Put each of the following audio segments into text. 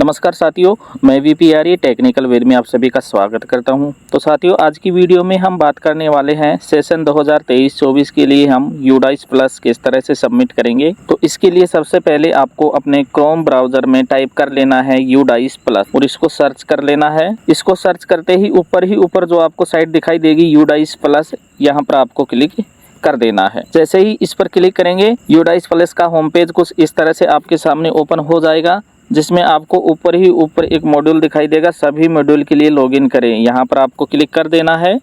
नमस्कार साथियों, मैं वीपीआरई टेक्निकल वेद में आप सभी का स्वागत करता हूं। तो साथियों, आज की वीडियो में हम बात करने वाले हैं सेशन 2023-24 के लिए हम यूडाइस प्लस किस तरह से सबमिट करेंगे। तो इसके लिए सबसे पहले आपको अपने क्रोम ब्राउजर में टाइप कर लेना है यूडाइस प्लस और इसको सर्च कर लेना है। इसको सर्च करते ही ऊपर जो आपको साइट दिखाई देगी यूडाइस प्लस, यहाँ पर आपको क्लिक कर देना है। जैसे ही इस पर क्लिक करेंगे यूडाइस प्लस का होम पेज कुछ इस तरह से आपके सामने ओपन हो जाएगा, जिसमें आपको ऊपर एक मॉड्यूल दिखाई देगा। सभी मॉड्यूल के लिए लॉगिन करें, यहाँ पर आपको क्लिक कर देना है।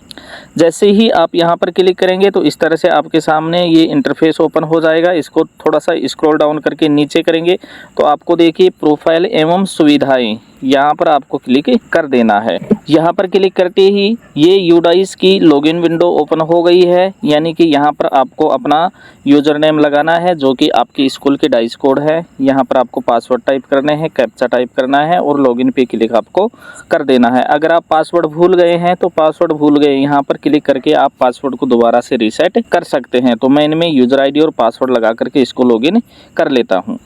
जैसे ही आप यहाँ पर क्लिक करेंगे तो इस तरह से आपके सामने ये इंटरफेस ओपन हो जाएगा। इसको थोड़ा सा स्क्रॉल डाउन करके नीचे करेंगे तो आपको देखिए प्रोफाइल एवं सुविधाएं, यहाँ पर आपको क्लिक कर देना है। यहाँ पर क्लिक करते ही ये यूडाइस की लॉगिन विंडो ओपन हो गई है, यानी कि यहाँ पर आपको अपना यूजर नेम लगाना है जो कि आपकी स्कूल के डाइस कोड है। यहाँ पर आपको पासवर्ड टाइप करने हैं, कैप्चा टाइप करना है और लॉगिन पे क्लिक आपको कर देना है। अगर आप पासवर्ड भूल गए हैं तो पासवर्ड भूल गए, यहाँ पर क्लिक करके आप पासवर्ड को दोबारा से रीसेट कर सकते हैं। तो मैं इनमें यूजर आईडी और पासवर्ड लगा करके इसको लॉगिन कर लेता हूँ।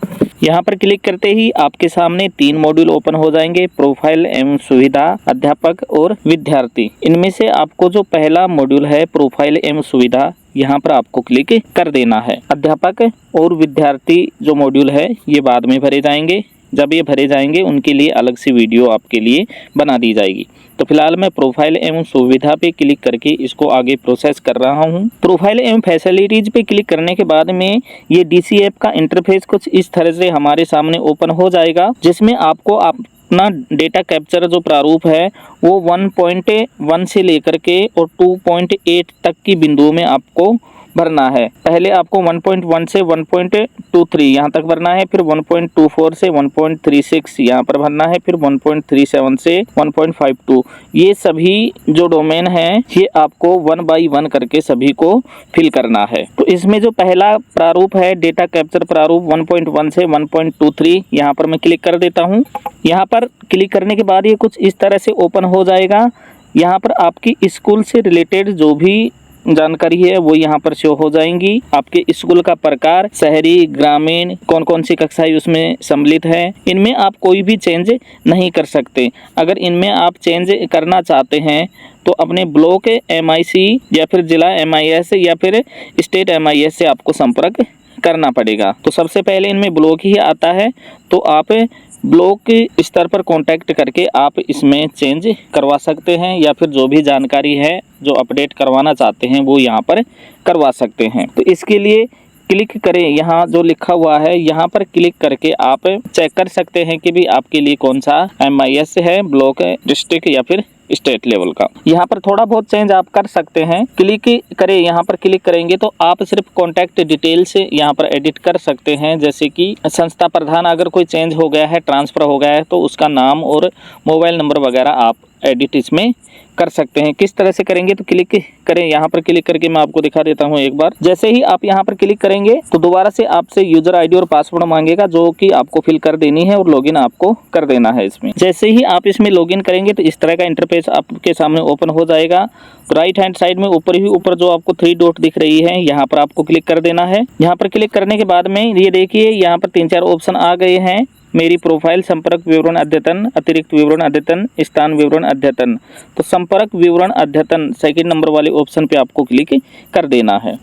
यहाँ पर क्लिक करते ही आपके सामने 3 मॉड्यूल ओपन हो जाएंगे, प्रोफाइल एवं सुविधा, अध्यापक और विद्यार्थी। इनमें से आपको जो पहला मॉड्यूल है प्रोफाइल एवं सुविधा, यहाँ पर आपको क्लिक कर देना है। अध्यापक और विद्यार्थी जो मॉड्यूल है ये बाद में भरे जाएंगे। जब ये भरे जाएंगे उनके लिए अलग से वीडियो आपके लिए बना दी जाएगी। तो फिलहाल मैं प्रोफाइल एवं सुविधा पे क्लिक करके इसको आगे प्रोसेस कर रहा हूँ। प्रोफाइल एवं फैसिलिटीज पे क्लिक करने के बाद में ये डीसी ऐप का इंटरफेस कुछ इस तरह से हमारे सामने ओपन हो जाएगा, जिसमें आपको अपना डेटा कैप्चर जो प्रारूप है वो 1.1 से लेकर के और 2.8 तक की बिंदुओं में आपको भरना है। पहले आपको 1.1 से 1.23 यहाँ तक भरना है, फिर 1.24 से 1.36 यहाँ पर भरना है, फिर 1.37 से 1.52। ये सभी जो डोमेन हैं ये आपको 1 बाई 1 करके सभी को फिल करना है। तो इसमें जो पहला प्रारूप है डेटा कैप्चर प्रारूप 1.1 से 1.23, यहाँ पर मैं क्लिक कर देता हूँ। यहाँ पर क्लिक करने के बाद ये कुछ इस तरह से ओपन हो जाएगा। यहाँ पर आपकी स्कूल से रिलेटेड जो भी जानकारी है वो यहाँ पर शो हो जाएंगी। आपके स्कूल का प्रकार, शहरी, ग्रामीण, कौन कौन सी कक्षाएं उसमें सम्मिलित है, इनमें आप कोई भी चेंज नहीं कर सकते। अगर इनमें आप चेंज करना चाहते हैं तो अपने ब्लॉक MIC या फिर जिला MIS या फिर स्टेट MIS से आपको संपर्क करना पड़ेगा। तो सबसे पहले इनमें ब्लॉक ही आता है, तो आप ब्लॉक स्तर पर कांटेक्ट करके आप इसमें चेंज करवा सकते हैं या फिर जो भी जानकारी है जो अपडेट करवाना चाहते हैं वो यहाँ पर करवा सकते हैं। तो इसके लिए क्लिक करें, यहाँ जो लिखा हुआ है यहाँ पर क्लिक करके आप चेक कर सकते हैं कि भी आपके लिए कौन सा MIS है, ब्लॉक, डिस्ट्रिक्ट या फिर स्टेट लेवल का। यहाँ पर थोड़ा बहुत चेंज आप कर सकते हैं। क्लिक करें, यहाँ पर क्लिक करेंगे तो आप सिर्फ कॉन्टैक्ट डिटेल से यहाँ पर एडिट कर सकते हैं। जैसे कि संस्था प्रधान अगर कोई चेंज हो गया है, ट्रांसफ़र हो गया है, तो उसका नाम और मोबाइल नंबर वगैरह आप एडिट इसमें कर सकते हैं। किस तरह से करेंगे तो क्लिक करें, यहाँ पर क्लिक करके मैं आपको दिखा देता हूँ एक बार। जैसे ही आप यहाँ पर क्लिक करेंगे तो दोबारा से आपसे यूजर आईडी और पासवर्ड मांगेगा जो कि आपको फिल कर देनी है और लॉगिन आपको कर देना है इसमें। जैसे ही आप इसमें लॉगिन करेंगे तो इस तरह का इंटरफेस आपके सामने ओपन हो जाएगा। तो राइट हैंड साइड में ऊपर जो आपको 3 डॉट दिख रही है यहाँ पर आपको क्लिक कर देना है। यहाँ पर क्लिक करने के बाद में ये देखिए यहाँ पर 3-4 ऑप्शन आ गए हैं। मेरी प्रोफाइल, संपर्क विवरण अद्यतन, अतिरिक्त विवरण अद्यतन, स्थान विवरण अद्यतन। तो संपर्क विवरण अद्यतन सेकंड नंबर वाले ऑप्शन पे आपको क्लिक कर देना है।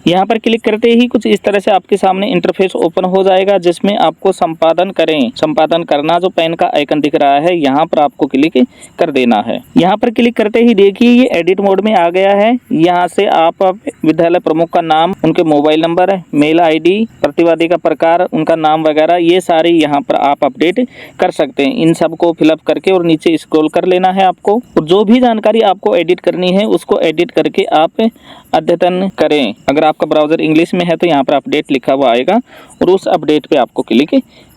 यहाँ पर क्लिक करते ही कुछ इस तरह से आपके सामने इंटरफेस ओपन हो जाएगा, जिसमें आपको संपादन करना जो पेन का आइकन दिख रहा है यहाँ पर आपको क्लिक कर देना है। यहाँ पर क्लिक करते ही देखिए ये एडिट मोड में आ गया है। यहाँ से आप विद्यालय प्रमुख का नाम, उनके मोबाइल नंबर, मेल ID, प्रतिवादी का प्रकार, उनका नाम वगैरह ये सारे यहाँ पर आप अपडेट कर सकते हैं। इन सब को फिलअप करके और नीचे स्क्रॉल कर लेना है आपको, और जो भी जानकारी आपको एडिट करनी है उसको एडिट करके आप अद्यतन करें। अगर आपका ब्राउज़र इंग्लिश में है तो यहाँ पर अपडेट लिखा हुआ आएगा और उस अपडेट पे आपको क्लिक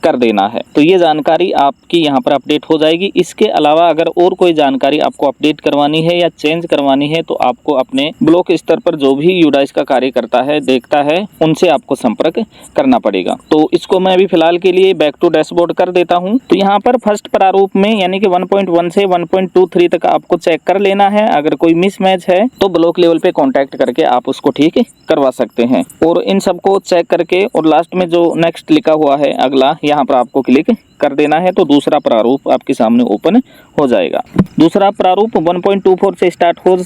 कर देना है। तो ये जानकारी आपकी यहाँ पर अपडेट हो जाएगी। इसके अलावा अगर और कोई जानकारी आपको अपडेट करवानी है या चेंज करवानी है तो आपको अपने ब्लॉक स्तर पर जो भी यूडाइस का कार्य करता है, देखता है, उनसे आपको संपर्क करना पड़ेगा। तो इसको मैं अभी फिलहाल के लिए बैक टू डैशबोर्ड कर देता हूँ। तो यहाँ पर फर्स्ट प्रारूप में यानी कि 1.1 से 1.23 तक आपको चेक कर लेना है। अगर कोई मिसमैच है तो ब्लॉक लेवल पे कॉन्टैक्ट करके आप उसको ठीक करवा सकते हैं। और इन सबको चेक करके और लास्ट में जो नेक्स्ट लिखा हुआ है अगला, यहाँ पर आपको क्लिक कर देना है तो दूसरा प्रारूप आपके सामने ओपन हो जाएगा। दूसरा प्रारूप 1.24 से स्टार्ट हो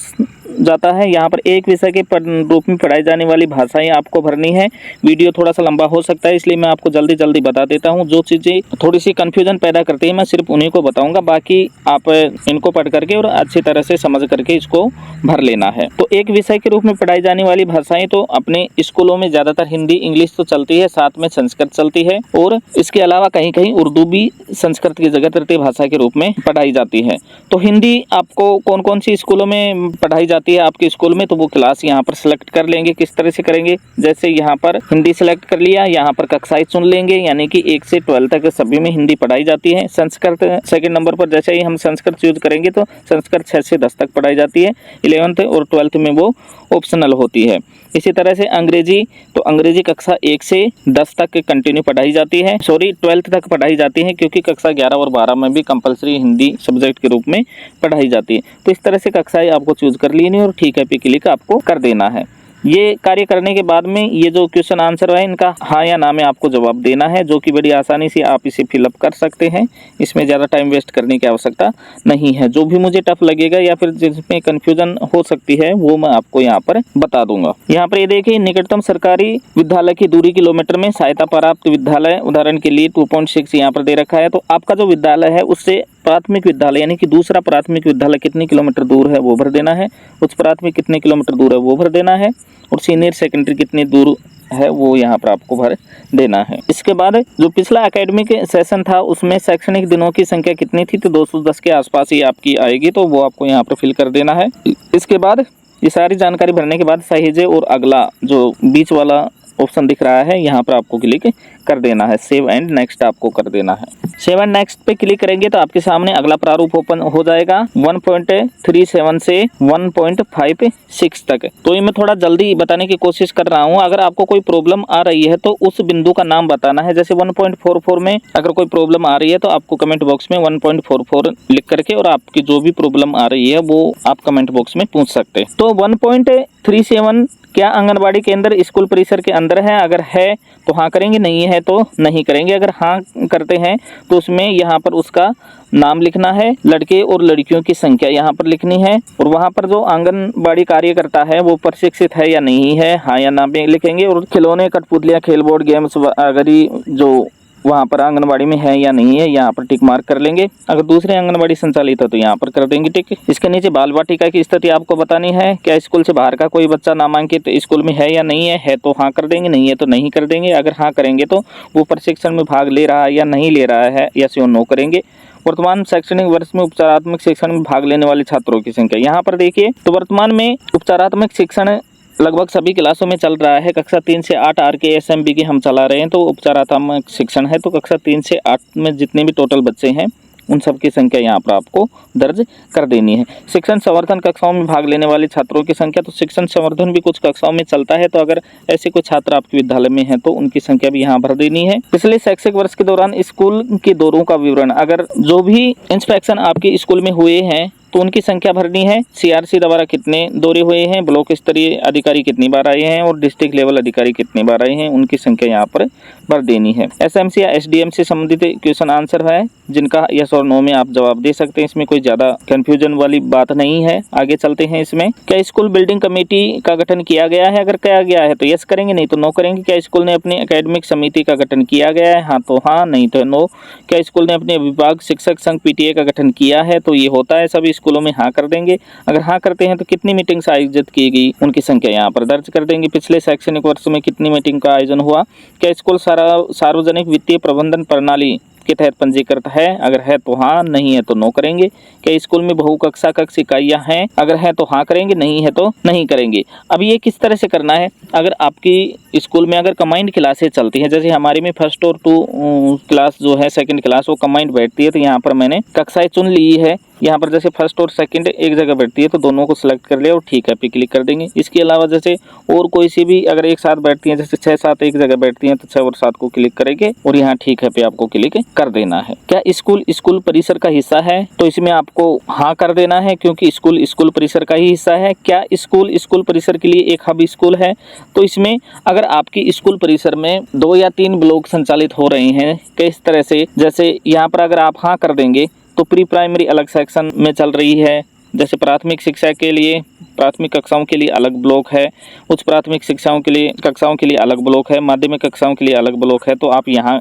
जाता है। यहाँ पर एक विषय के रूप में पढ़ाई जाने वाली भाषाएं आपको भरनी है। वीडियो थोड़ा सा लंबा हो सकता है, इसलिए मैं आपको जल्दी जल्दी बता देता हूँ। जो चीज़ें थोड़ी सी कन्फ्यूजन पैदा करती है मैं सिर्फ उन्हीं को बताऊंगा, बाकी आप इनको पढ़ करके और अच्छी तरह से समझ करके इसको भर लेना है। तो एक विषय के रूप में पढ़ाई जाने वाली भाषाएं तो अपने स्कूलों में ज़्यादातर हिंदी इंग्लिश तो चलती है, साथ में संस्कृत चलती है और इसके अलावा कहीं कहीं उर्दू भी संस्कृत की जगह तृतीय भाषा के रूप में पढ़ाई जाती है। तो हिंदी आपको कौन कौन सी स्कूलों में पढ़ाई जाती है आपके स्कूल में, तो वो क्लास यहाँ पर सिलेक्ट कर लेंगे। किस तरह से करेंगे, जैसे यहाँ पर हिंदी सिलेक्ट कर लिया, यहाँ पर कक्षाएं चुन लेंगे, यानी कि 1 से 12 तक सभी में हिंदी पढ़ाई जाती है। संस्कृत सेकंड नंबर पर जैसे ही हम संस्कृत चूज करेंगे तो संस्कृत 6 से 10 तक पढ़ाई जाती है। 11th और 12th में वो ऑप्शनल होती है। इसी तरह से अंग्रेजी, तो अंग्रेजी कक्षा 1 से 10 तक कंटिन्यू पढ़ाई जाती है, 12th तक पढ़ाई जाती है, क्योंकि कक्षा 11 और 12 में भी कंपलसरी हिंदी सब्जेक्ट के रूप में पढ़ाई जाती है। तो इस तरह से कक्षाएं आपको चूज कर लेनी और ठीक है पे क्लिक आपको कर देना है। ये कार्य करने के बाद में ये जो क्वेश्चन आंसर है इनका हाँ या ना में आपको जवाब देना है, जो कि बड़ी आसानी से आप इसे फिलअप कर सकते हैं। इसमें ज़्यादा टाइम वेस्ट करने की आवश्यकता नहीं है। जो भी मुझे टफ लगेगा या फिर जिसमें कन्फ्यूजन हो सकती है वो मैं आपको यहाँ पर बता दूंगा। यहाँ पर ये देखिए, निकटतम सरकारी विद्यालय की दूरी किलोमीटर में, सहायता प्राप्त विद्यालय उदाहरण के लिए 2.6 यहाँ पर दे रखा है। तो आपका जो विद्यालय है उससे प्राथमिक विद्यालय यानी कि दूसरा प्राथमिक विद्यालय कितने किलोमीटर दूर है वो भर देना है, उच्च प्राथमिक कितने किलोमीटर दूर है वो भर देना है, और सीनियर सेकेंडरी कितनी दूर है वो यहाँ पर आपको भर देना है। इसके बाद जो पिछला एकेडमिक सेशन था उसमें शैक्षणिक दिनों की संख्या कितनी थी, तो 210 के आसपास ही आपकी आएगी, तो वो आपको यहाँ पर फिल कर देना है। इसके बाद ये सारी जानकारी भरने के बाद सहेजे और अगला जो बीच वाला ऑप्शन दिख रहा है यहाँ पर आपको क्लिक कर देना है। सेव एंड नेक्स्ट आपको कर देना है। सेव एंड नेक्स्ट पे क्लिक करेंगे तो आपके सामने अगला प्रारूप ओपन हो जाएगा 1.37 से 1.56 तक। तो ये मैं थोड़ा जल्दी बताने की कोशिश कर रहा हूँ। अगर आपको कोई प्रॉब्लम आ रही है तो उस बिंदु का नाम बताना है। जैसे 1.44 में अगर कोई प्रॉब्लम आ रही है तो आपको कमेंट बॉक्स में 1.44 लिख करके और आपकी जो भी प्रॉब्लम आ रही है वो आप कमेंट बॉक्स में पूछ सकते हैं। तो 1.37 क्या आंगनबाड़ी केंद्र स्कूल परिसर के अंदर है, अगर है तो हाँ करेंगे, नहीं है तो नहीं करेंगे। अगर हाँ करते हैं तो उसमें यहाँ पर उसका नाम लिखना है, लड़के और लड़कियों की संख्या यहाँ पर लिखनी है, और वहाँ पर जो आंगनबाड़ी कार्यकर्ता है वो प्रशिक्षित है या नहीं है, हाँ या ना में लिखेंगे। और खिलौने, कठपुतलियाँ, खेल बोर्ड गेम्स वगैरह जो वहाँ पर आंगनबाड़ी में है या नहीं है यहाँ पर टिक मार्क कर लेंगे। अगर दूसरे आंगनबाड़ी संचालित है तो यहाँ पर कर देंगे टिक। इसके नीचे बाल वाटिका की स्थिति आपको बतानी है। क्या स्कूल से बाहर का कोई बच्चा नामांकित स्कूल में है या नहीं है तो हाँ कर देंगे, नहीं है तो नहीं कर देंगे। अगर हाँ करेंगे तो वो प्रशिक्षण में भाग ले रहा है या नहीं ले रहा है, यस और नो करेंगे। वर्तमान शैक्षणिक वर्ष में उपचारात्मक शिक्षण में भाग लेने वाले छात्रों की संख्या यहाँ पर देखिए। तो वर्तमान में उपचारात्मक शिक्षण लगभग सभी क्लासों में चल रहा है। कक्षा 3 से 8 RKSMB की हम चला रहे हैं, तो उपचारात्मक शिक्षण है। तो कक्षा 3 से 8 में जितने भी टोटल बच्चे हैं उन सब की संख्या यहाँ पर आपको दर्ज कर देनी है। शिक्षण संवर्धन कक्षाओं में भाग लेने वाले छात्रों की संख्या, तो शिक्षण संवर्धन भी कुछ कक्षाओं में चलता है, तो अगर ऐसे कोई छात्र आपके विद्यालय में है तो उनकी संख्या भी यहाँ भर देनी है। पिछले शैक्षिक वर्ष के दौरान स्कूल के दौरों का विवरण, अगर जो भी इंस्पेक्शन आपके स्कूल में हुए हैं तो उनकी संख्या भरनी है। CRC द्वारा कितने दौरे हुए हैं, ब्लॉक स्तरीय अधिकारी कितनी बार आए हैं और डिस्ट्रिक्ट लेवल अधिकारी कितनी बार आए हैं, उनकी संख्या यहाँ पर भर देनी है। SMC या SDM से संबंधित क्वेश्चन आंसर है जिनका यस और नो में आप जवाब दे सकते हैं। इसमें कोई ज़्यादा कंफ्यूजन वाली बात नहीं है। आगे चलते हैं इसमें। क्या स्कूल बिल्डिंग कमेटी का गठन किया गया है, अगर किया गया है तो यस करेंगे, नहीं तो नो करेंगे। क्या स्कूल ने अपनी एकेडमिक समिति का गठन किया गया है, हाँ तो हाँ, नहीं तो नो। क्या स्कूल ने अपने विभाग शिक्षक संघ PTA का गठन किया है, तो ये होता है सभी स्कूलों में, हाँ कर देंगे। अगर हाँ करते हैं तो कितनी मीटिंग्स आयोजित की गई उनकी संख्या यहाँ पर दर्ज कर देंगे। पिछले शैक्षणिक वर्ष में कितनी मीटिंग का आयोजन हुआ। क्या स्कूल सार्वजनिक वित्तीय प्रबंधन प्रणाली के तहत पंजीकृत है, अगर है तो हाँ, नहीं है तो नो करेंगे। क्या स्कूल में बहुकक्षा कक्ष इकाइयाँ हैं, अगर है तो हाँ करेंगे, नहीं है तो नहीं करेंगे। अब ये किस तरह से करना है, अगर आपकी स्कूल में अगर कंबाइंड क्लासेस चलती हैं, जैसे हमारे में 1st और 2 क्लास जो है 2nd क्लास वो कंबाइंड बैठती है, तो यहाँ पर मैंने कक्षाएं चुन ली है यहाँ पर जैसे फर्स्ट और सेकंड एक जगह बैठती है तो दोनों को सिलेक्ट कर लिया और ठीक है पे क्लिक कर देंगे। इसके अलावा जैसे और कोई सी भी अगर एक साथ बैठती है, जैसे 6 7 एक जगह बैठती हैं तो 6 और 7 को क्लिक करेंगे और यहाँ ठीक है पे आपको क्लिक कर देना है। क्या स्कूल परिसर का हिस्सा है? तो इसमें आपको हाँ कर देना है, क्योंकि स्कूल परिसर का ही हिस्सा है। क्या स्कूल परिसर के लिए एक हब स्कूल है? तो इसमें अगर आपकी स्कूल परिसर में 2 या 3 ब्लॉक संचालित हो रहे हैं किस तरह से, जैसे यहाँ पर अगर आप हाँ कर देंगे तो प्री प्राइमरी अलग सेक्शन में चल रही है, जैसे प्राथमिक शिक्षा के लिए प्राथमिक कक्षाओं के लिए अलग ब्लॉक है, उच्च प्राथमिक शिक्षाओं के लिए कक्षाओं के लिए अलग ब्लॉक है, माध्यमिक कक्षाओं के लिए अलग ब्लॉक है, तो आप यहाँ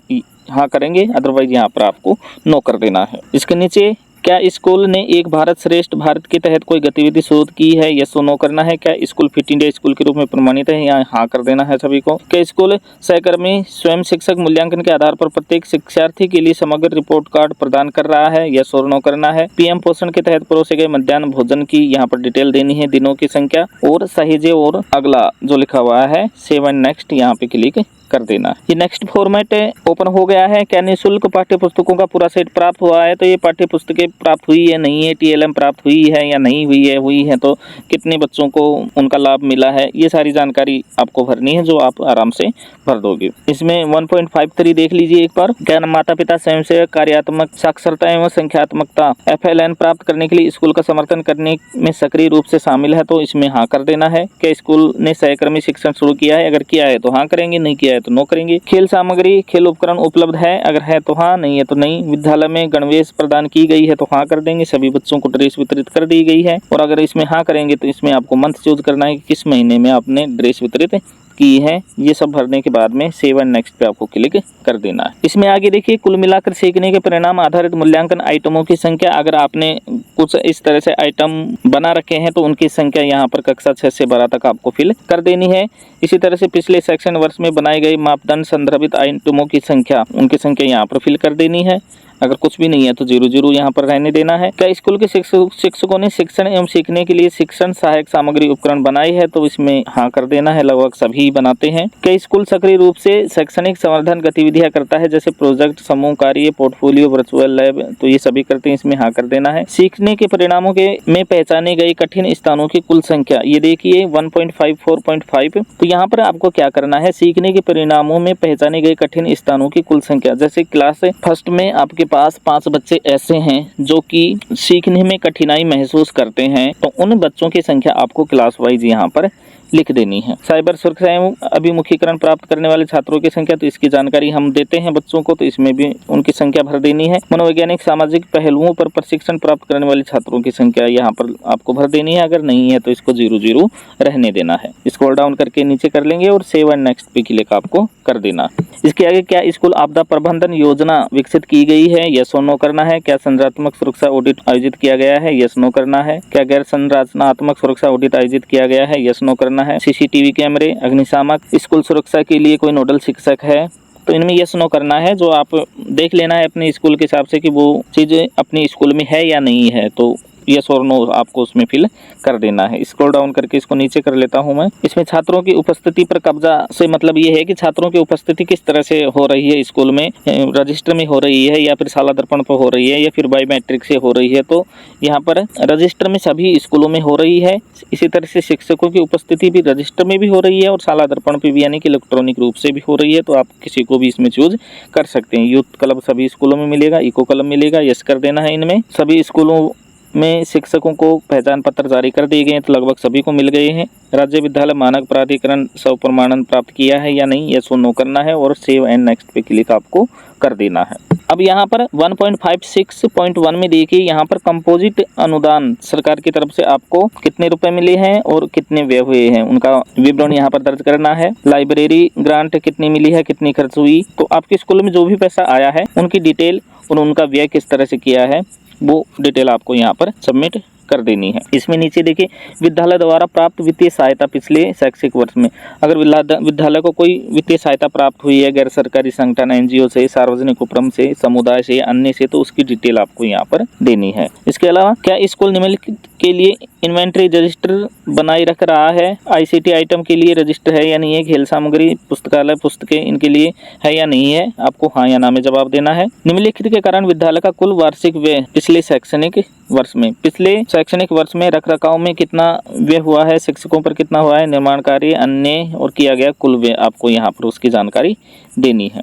हाँ करेंगे, अदरवाइज यहाँ पर आपको नो कर देना है। इसके नीचे क्या स्कूल ने एक भारत श्रेष्ठ भारत के तहत कोई गतिविधि शुरू की है? यस नो करना है। क्या स्कूल फिट इंडिया स्कूल के रूप में प्रमाणित है? यहाँ हाँ कर देना है सभी को। क्या स्कूल सहकर्मी स्वयं शिक्षक मूल्यांकन के आधार पर प्रत्येक शिक्षार्थी के लिए समग्र रिपोर्ट कार्ड प्रदान कर रहा है? यस और नो करना है। पीएम पोषण के तहत परोसे गए मध्याह्न भोजन की यहाँ पर डिटेल देनी है, दिनों की संख्या और सहेजे और अगला जो लिखा हुआ है सेव एंड नेक्स्ट यहाँ पे क्लिक कर देना। ये नेक्स्ट फॉर्मेट ओपन हो गया है। क्या निःशुल्क पाठ्य पुस्तकों का पूरा सेट प्राप्त हुआ है? तो ये पाठ्य पुस्तकें प्राप्त हुई है नहीं है, TLM प्राप्त हुई है या नहीं हुई है तो कितने बच्चों को उनका लाभ मिला है, ये सारी जानकारी आपको भरनी है जो आप आराम से भर दोगे। इसमें 1.53 देख लीजिए एक बार। क्या माता पिता स्वयंसेवक कार्यात्मक साक्षरता एवं संख्यात्मकता FLN प्राप्त करने के लिए स्कूल का समर्थन करने में सक्रिय रूप से शामिल है? तो इसमें हाँ कर देना है। क्या स्कूल ने सहकर्मी शिक्षण शुरू किया है? अगर किया है तो हाँ करेंगे, नहीं किया है तो नो करेंगे। खेल सामग्री खेल उपकरण उपलब्ध है? अगर है तो हाँ, नहीं है तो नहीं। विद्यालय में गणवेश प्रदान की गई है तो हाँ कर देंगे, सभी बच्चों को ड्रेस वितरित कर दी गई है। और अगर इसमें हाँ करेंगे तो इसमें आपको मंथ चूज करना है कि किस महीने में आपने ड्रेस वितरित की है। ये सब भरने के बाद में सेव एंड नेक्स्ट पे आपको क्लिक कर देना है। इसमें आगे देखिए कुल मिलाकर सीखने के परिणाम आधारित मूल्यांकन आइटमों की संख्या। अगर आपने कुछ इस तरह से आइटम बना रखे हैं तो उनकी संख्या यहाँ पर कक्षा 6 से 12 तक आपको फिल कर देनी है। इसी तरह से पिछले सेक्शन वर्ष में बनाए गए मापदंड संदर्भित आइटमों की संख्या, उनकी संख्या यहाँ पर फिल कर देनी है। अगर कुछ भी नहीं है तो 0 यहाँ पर रहने देना है। क्या स्कूल के शिक्षकों ने शिक्षण एवं सीखने के लिए शिक्षण सहायक सामग्री उपकरण बनाई है? तो इसमें हाँ कर देना है, लगभग सभी बनाते हैं। क्या स्कूल सक्रिय रूप से शैक्षणिक संवर्धन गतिविधियां करता है, जैसे प्रोजेक्ट, समूह कार्य, पोर्टफोलियो, वर्चुअल लैब? तो ये सभी करते हैं, इसमें हाँ कर देना है। सीखने के परिणामों के में पहचाने गए कठिन स्थानों की कुल संख्या, ये देखिए 1.54.5। तो यहाँ पर आपको क्या करना है, सीखने के परिणामों में पहचाने गए कठिन स्थानों की कुल संख्या। जैसे क्लास फर्स्ट में आपके पास 5 बच्चे ऐसे हैं जो कि सीखने में कठिनाई महसूस करते हैं, तो उन बच्चों की संख्या आपको क्लास वाइज यहाँ पर लिख देनी है। साइबर सुरक्षा एवं अभिमुखीकरण प्राप्त करने वाले छात्रों की संख्या, तो इसकी जानकारी हम देते हैं बच्चों को, तो इसमें भी उनकी संख्या भर देनी है। मनोवैज्ञानिक सामाजिक पहलुओं पर प्रशिक्षण प्राप्त करने वाले छात्रों की संख्या यहाँ पर आपको भर देनी है। अगर नहीं है तो इसको 0 रहने देना है। स्क्रॉल डाउन करके नीचे कर लेंगे और सेव एंड नेक्स्ट पे क्लिक आपको कर देना। इसके आगे क्या स्कूल आपदा प्रबंधन योजना विकसित की गई है? यस और नो करना है। क्या संरचनात्मक सुरक्षा ऑडिट आयोजित किया गया है? यस नो करना है। क्या गैर संरचनात्मक सुरक्षा ऑडिट आयोजित किया गया है? यस नो करना है। CCTV कैमरे, अग्निशामक, स्कूल सुरक्षा के लिए कोई नोडल शिक्षक है? तो इनमें यस नो करना है। जो आप देख लेना है अपने स्कूल के हिसाब से कि वो चीज़ अपने स्कूल में है या नहीं है, तो यस और नो आपको उसमें फिल कर देना है। स्क्रॉल डाउन करके इसको नीचे कर लेता हूं मैं। इसमें छात्रों की उपस्थिति पर कब्जा से मतलब ये है कि छात्रों की उपस्थिति किस तरह से हो रही है स्कूल में, रजिस्टर में हो रही है या फिर शाला दर्पण पर हो रही है या फिर बायोमेट्रिक से हो रही है। तो यहाँ पर रजिस्टर में सभी स्कूलों में हो रही है। इसी तरह से शिक्षकों की उपस्थिति भी रजिस्टर में भी हो रही है और शाला दर्पण पर भी, यानी कि इलेक्ट्रॉनिक रूप से भी हो रही है। तो आप किसी को भी इसमें चूज कर सकते हैं। यूथ क्लब सभी स्कूलों में मिलेगा, इको क्लब मिलेगा, यस कर देना है। इनमें सभी स्कूलों में शिक्षकों को पहचान पत्र जारी कर दिए गए हैं, तो लगभग सभी को मिल गए हैं। राज्य विद्यालय मानक प्राधिकरण स्वप्रमाणन प्राप्त किया है या नहीं, यस और नो करना है और सेव एंड नेक्स्ट पे क्लिक आपको कर देना है। अब यहाँ पर 1.56.1 में देखिए, यहाँ पर कंपोजिट अनुदान सरकार की तरफ से आपको कितने रुपए मिले हैं और कितने व्यय हुए हैं, उनका विवरण यहाँ पर दर्ज करना है। लाइब्रेरी ग्रांट कितनी मिली है, कितनी खर्च हुई, तो आपके स्कूल में जो भी पैसा आया है उनकी डिटेल और उनका व्यय किस तरह से किया है वो डिटेल आपको यहाँ पर सबमिट कर देनी है। इसमें नीचे देखिए विद्यालय द्वारा प्राप्त वित्तीय सहायता पिछले शैक्षिक वर्ष में। अगर विद्यालय को कोई वित्तीय सहायता प्राप्त हुई है गैर सरकारी संगठन, NGO से, सार्वजनिक उपक्रम से, समुदाय से, अन्य से, तो उसकी डिटेल आपको यहाँ पर देनी है। इसके अलावा क्या स्कूल निम्नलिखित के लिए इन्वेंट्री रजिस्टर बनाए रख रहा है? ICT आइटम के लिए रजिस्टर है या नहीं है? खेल सामग्री, पुस्तकालय, पुस्तकें इनके लिए है या नहीं है? आपको हाँ या ना में जवाब देना है। निम्नलिखित के कारण विद्यालय का कुल वार्षिक व्यय पिछले शैक्षणिक वर्ष में, पिछले शैक्षणिक वर्ष में रखरखाव में कितना व्यय हुआ है, शिक्षकों पर कितना हुआ है, निर्माण कार्य, अन्य और किया गया कुल व्यय आपको यहाँ पर उसकी जानकारी देनी है।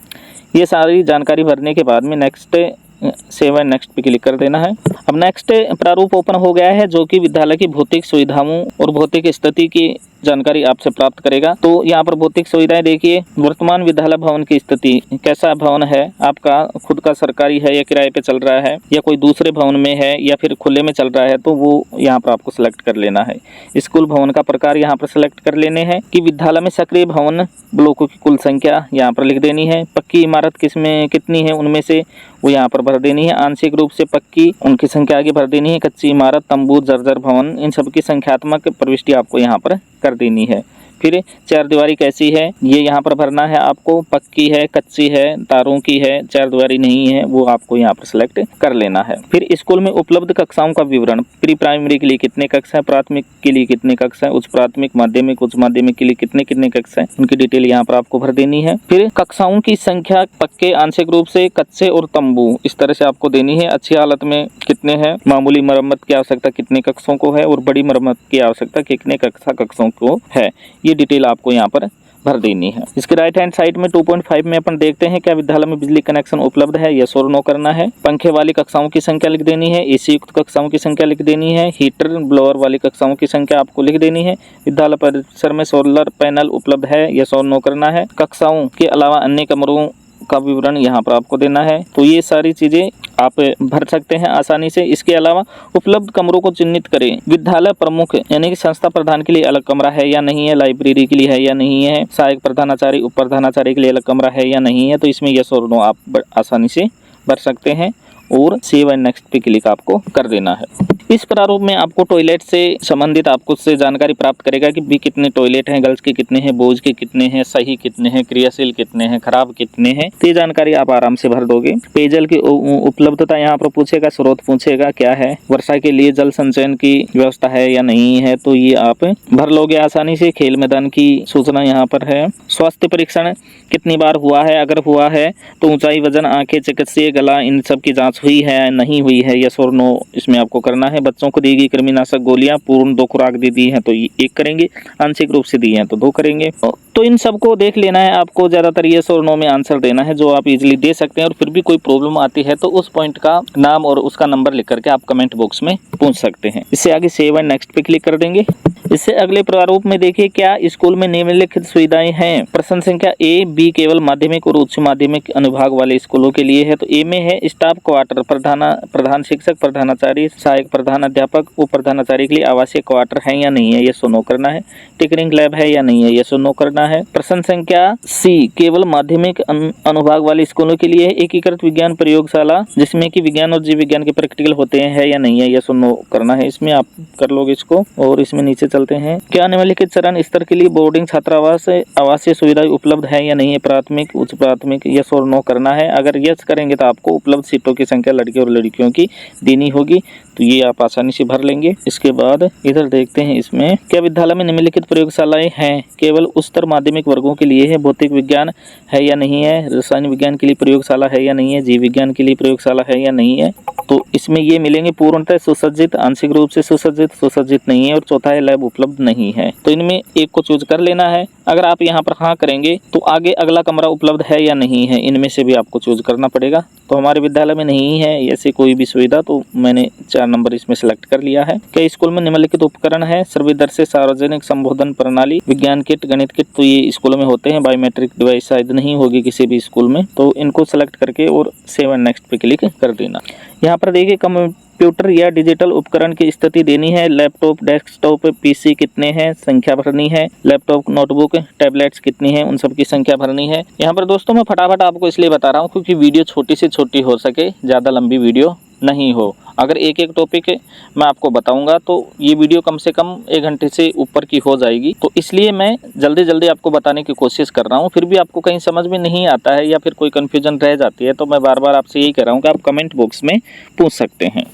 ये सारी जानकारी भरने के बाद में नेक्स्ट पे क्लिक कर देना है। अब नेक्स्ट प्रारूप ओपन हो गया है जो कि विद्यालय की भौतिक सुविधाओं और भौतिक स्थिति की जानकारी आपसे प्राप्त करेगा। तो यहाँ पर भौतिक सुविधाएं देखिए, वर्तमान विद्यालय भवन की स्थिति, कैसा भवन है आपका, खुद का सरकारी है या किराए पे चल रहा है या कोई दूसरे भवन में है या फिर खुले में चल रहा है, तो वो यहाँ पर आपको सिलेक्ट कर लेना है। स्कूल भवन का प्रकार यहाँ पर सिलेक्ट कर लेने हैं कि विद्यालय में सक्रिय भवन ब्लॉकों की कुल संख्या यहाँ पर लिख देनी है। पक्की इमारत किसमें कितनी है उनमें से वो यहाँ पर भर देनी है। आंशिक रूप से पक्की उनकी संख्या आगे भर देनी है। कच्ची इमारत, तंबू, जर्जर भवन, इन सब की संख्यात्मक प्रविष्टि आपको यहाँ पर कर देनी है। फिर चार दीवारी कैसी है ये यहाँ पर भरना है आपको, पक्की है, कच्ची है, तारों की है, चार दीवारी नहीं है, वो आपको यहाँ पर सिलेक्ट कर लेना है। फिर स्कूल में उपलब्ध कक्षाओं का विवरण, प्री प्राइमरी के लिए कितने कक्षा है, प्राथमिक के लिए कितने कक्षा है, उच्च प्राथमिक, माध्यमिक, उच्च माध्यमिक के लिए कितने कक्षा है, उनकी डिटेल यहाँ पर आपको भर देनी है। फिर कक्षाओं की संख्या पक्के, आंशिक रूप से, कच्चे और तंबू इस तरह से आपको देनी है। अच्छी हालत में कितने हैं, मामूली मरम्मत की आवश्यकता कितने कक्षों को है और बड़ी मरम्मत की आवश्यकता कितने कक्षों को है, ये डिटेल आपको यहाँ पर भर देनी है। इसके राइट हैंड साइड में 2.5 में अपन देखते हैं क्या विद्यालय में बिजली कनेक्शन उपलब्ध है, यस और नो करना है। पंखे वाली कक्षाओं की संख्या लिख देनी है। एसी युक्त कक्षाओं की संख्या लिख देनी है। हीटर ब्लोअर वाली कक्षाओं की संख्या आपको लिख देनी है। विद्यालय परिसर में सोलर पैनल उपलब्ध है, यस और नो करना है। कक्षाओं के अलावा अन्य कमरों का विवरण यहाँ पर आपको देना है। तो ये सारी चीजें आप भर सकते हैं आसानी से। इसके अलावा उपलब्ध कमरों को चिन्हित करें। विद्यालय प्रमुख यानी कि संस्था प्रधान के लिए अलग कमरा है या नहीं है, लाइब्रेरी के लिए है या नहीं है, सहायक प्रधानाचार्य, उप प्रधानाचार्य के लिए अलग कमरा है या नहीं है, तो इसमें यस और नो आप आसानी से भर सकते हैं और सेव एंड नेक्स्ट पे क्लिक आपको कर देना है। इस प्रारूप में आपको टॉयलेट से संबंधित आपको से जानकारी प्राप्त करेगा कि भी कितने टॉयलेट हैं, गर्ल्स के कितने हैं, बॉयज के कितने हैं, सही कितने हैं, क्रियाशील कितने हैं, खराब कितने हैं, तो ये जानकारी आप आराम से भर दोगे। पेयजल की उपलब्धता यहाँ पर पूछेगा, स्रोत पूछेगा क्या है, वर्षा के लिए जल संचयन की व्यवस्था है या नहीं है, तो ये आप भर लोगे आसानी से। खेल मैदान की सूचना यहाँ पर है। स्वास्थ्य परीक्षण कितनी बार हुआ है, अगर हुआ है तो ऊंचाई, वजन, आंखें, चिकित्सीय, गला, इन सब की जांच हुई है नहीं हुई है, यस और नो इसमें आपको करना है। बच्चों को दी गई कृमिनाशक गोलियां पूर्ण 2 खुराक दी हैं तो 1 करेंगे, आंशिक रूप से दी हैं तो 2 करेंगे। तो इन सबको देख लेना है आपको, ज्यादातर यस और नो में आंसर देना है जो आप इजीली दे सकते हैं। और फिर भी कोई प्रॉब्लम आती है तो उस पॉइंट का नाम और उसका नंबर लिख करके आप कमेंट बॉक्स में पूछ सकते हैं। इससे आगे सेव एंड नेक्स्ट पे क्लिक कर देंगे। इससे अगले प्रारूप में देखिए क्या स्कूल में निम्नलिखित सुविधाएं हैं। प्रश्न संख्या ए, बी केवल माध्यमिक और उच्च माध्यमिक अनुभाग वाले स्कूलों के लिए है। तो ए में है स्टाफ क्वार्टर, प्रधान शिक्षक, प्रधानाचार्य, सहायक प्रधानाध्यापक, उप प्रधानाचार्य के लिए आवासीय क्वार्टर है या नहीं है, ये सो नो करना है। टिकरिंग लैब है या नहीं है, ये सो नो करना है। प्रश्न संख्या सी, केवल माध्यमिक अनुभाग वाले स्कूलों के लिए एकीकृत विज्ञान प्रयोगशाला जिसमें कि विज्ञान और जीव विज्ञान के प्रैक्टिकल होते हैं या नहीं है, ये सो नो करना है। इसमें आप कर लोगे इसको। और इसमें नीचे चलते हैं, क्या निम्नलिखित चरण स्तर के लिए बोर्डिंग छात्रावास आवासीय सुविधाएं उपलब्ध है या नहीं है, प्राथमिक, उच्च प्राथमिक, यस और नो करना है। अगर यस करेंगे तो आपको उपलब्ध सीटों की संख्या लड़के और लड़कियों की देनी होगी, तो ये आप आसानी से भर लेंगे। इसके बाद इधर देखते हैं, इसमें क्या विद्यालय में निम्नलिखित प्रयोगशालाएं हैं, केवल उच्चतर माध्यमिक वर्गों के लिए है, भौतिक विज्ञान है या नहीं है, रसायन विज्ञान के लिए प्रयोगशाला है या नहीं है, जीव विज्ञान के लिए प्रयोगशाला है या नहीं है। तो इसमें ये मिलेंगे पूर्णतः सुसज्जित, आंशिक रूप से सुसज्जित नहीं है, और चौथा है लैब उपलब्ध नहीं है। तो इनमें एक को चूज कर लेना है। अगर आप यहाँ पर हाँ करेंगे तो आगे अगला कमरा उपलब्ध है या नहीं है, इनमें से भी आपको चूज करना पड़ेगा। तो हमारे विद्यालय में नहीं है ऐसी कोई भी सुविधा, तो मैंने 4 नंबर इसमें सेलेक्ट कर लिया है। क्या स्कूल में निम्नलिखित उपकरण है, सर्वदर्शी सार्वजनिक संबोधन प्रणाली, विज्ञान किट, गणित किट, तो ये स्कूलों में होते हैं। बायोमेट्रिक डिवाइस शायद नहीं होगी किसी भी स्कूल में, तो इनको सेलेक्ट करके और सेव एंड नेक्स्ट पे क्लिक कर देना। यहाँ पर देखिए कंप्यूटर या डिजिटल उपकरण की स्थिति देनी है। लैपटॉप, डेस्कटॉप, पीसी कितने हैं, संख्या भरनी है। लैपटॉप, नोटबुक, टैबलेट्स कितनी है, उन सब की संख्या भरनी है। यहाँ पर दोस्तों मैं फटाफट आपको इसलिए बता रहा हूँ क्योंकि वीडियो छोटी से छोटी हो सके, ज़्यादा लंबी वीडियो नहीं हो। अगर एक एक टॉपिक मैं आपको बताऊंगा तो ये वीडियो कम से कम 1 घंटे से ऊपर की हो जाएगी, तो इसलिए मैं जल्दी जल्दी आपको बताने की कोशिश कर रहा हूँ। फिर भी आपको कहीं समझ में नहीं आता है या फिर कोई कन्फ्यूजन रह जाती है तो मैं बार बार आपसे यही कह रहा हूँ कि आप कमेंट बॉक्स में पूछ सकते हैं।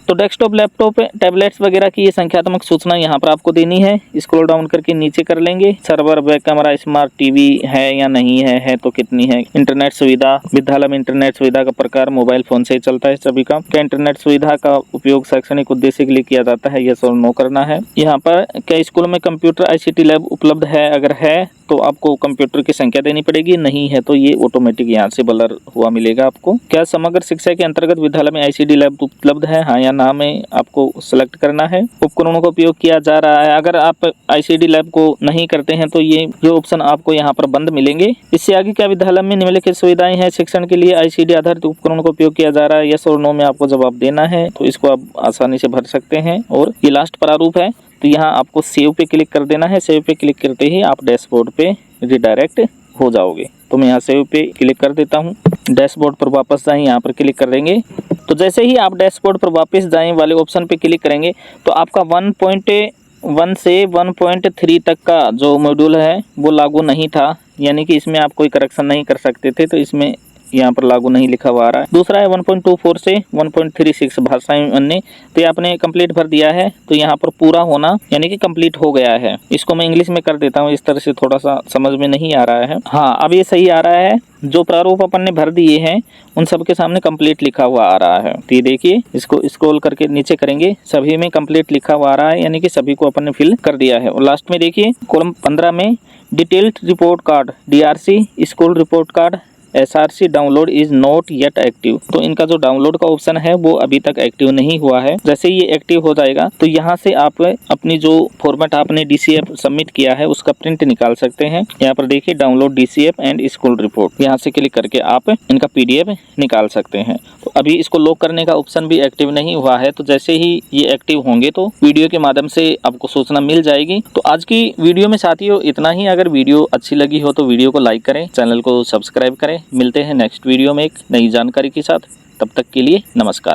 तो डेस्कटॉप, लैपटॉप, टैबलेट्स वगैरह की ये संख्यात्मक सूचना यहाँ पर आपको देनी है। स्क्रॉल डाउन करके नीचे कर लेंगे। Server, back camera, smart TV है या नहीं है तो कितनी है। इंटरनेट सुविधा, विद्यालय में इंटरनेट सुविधा का प्रकार मोबाइल फोन से ही चलता है सभी का। क्या इंटरनेट सुविधा का उपयोग शैक्षणिक उद्देश्य के लिए किया जाता है, यस और नो करना है। यहाँ पर क्या स्कूल में कंप्यूटर ICT लैब उपलब्ध है, अगर है तो आपको कंप्यूटर की संख्या देनी पड़ेगी, नहीं है तो ये ऑटोमेटिक यहाँ से ब्लर हुआ मिलेगा आपको। क्या समग्र शिक्षा के अंतर्गत विद्यालय में ICT लैब उपलब्ध है, हाँ या ना में आपको सिलेक्ट करना है। उपकरणों का उपयोग किया जा रहा है, अगर आप ICT लैब को नहीं करते हैं तो ये जो ऑप्शन आपको यहाँ पर बंद मिलेंगे। इससे आगे क्या विद्यालय में निम्नलिखित सुविधाएं हैं, शिक्षण के लिए ICT आधारित उपकरणों का उपयोग किया जा रहा है, यस और नो में आपको जवाब देना है। तो इसको आप आसानी से भर सकते हैं। और ये लास्ट प्रारूप है, तो यहाँ आपको सेव पे क्लिक कर देना है। सेव पे क्लिक करते ही आप डैशबोर्ड पे रिडायरेक्ट हो जाओगे। तो मैं यहाँ सेव पे क्लिक कर देता हूँ। डैशबोर्ड पर वापस जाएं, यहाँ पर क्लिक कर देंगे। तो जैसे ही आप डैशबोर्ड पर वापस जाएं वाले ऑप्शन पे क्लिक करेंगे तो आपका 1.1 से 1.3 तक का जो मॉड्यूल है वो लागू नहीं था, यानी कि इसमें आप कोई करेक्शन नहीं कर सकते थे, तो इसमें यहाँ पर लागू नहीं लिखा हुआ आ रहा है। दूसरा है 1.24 से 1.36 भाषाएं अन्य, तो ये आपने कंप्लीट भर दिया है, तो यहाँ पर पूरा होना यानी कि कंप्लीट हो गया है। इसको मैं इंग्लिश में कर देता हूँ, इस तरह से थोड़ा सा समझ में नहीं आ रहा है। हाँ, अब ये सही आ रहा है। जो प्रारूप अपन ने भर दिए हैं उन सब के सामने कंप्लीट लिखा हुआ आ रहा है। तो ये देखिए, इसको स्क्रॉल करके नीचे करेंगे, सभी में कंप्लीट लिखा हुआ आ रहा है, यानी कि सभी को अपन ने फिल कर दिया है। और लास्ट में देखिए कॉलम 15 में detailed report card, DRC, school report card, SRC download is not yet active. तो इनका जो डाउनलोड का ऑप्शन है वो अभी तक एक्टिव नहीं हुआ है। जैसे ये एक्टिव हो जाएगा तो यहाँ से आप अपनी जो फॉर्मेट आपने DCF सबमिट किया है उसका प्रिंट निकाल सकते हैं। यहाँ पर देखिए download DCF and school report, यहाँ से क्लिक करके आप इनका PDF निकाल सकते हैं। तो अभी इसको लॉक करने का ऑप्शन भी एक्टिव नहीं हुआ है, तो जैसे ही ये एक्टिव होंगे तो वीडियो के माध्यम से आपको सूचना मिल जाएगी। तो आज की वीडियो में साथियों इतना ही। अगर वीडियो अच्छी लगी हो तो वीडियो को लाइक करें, चैनल को सब्सक्राइब करें। मिलते हैं नेक्स्ट वीडियो में एक नई जानकारी के साथ। तब तक के लिए नमस्कार।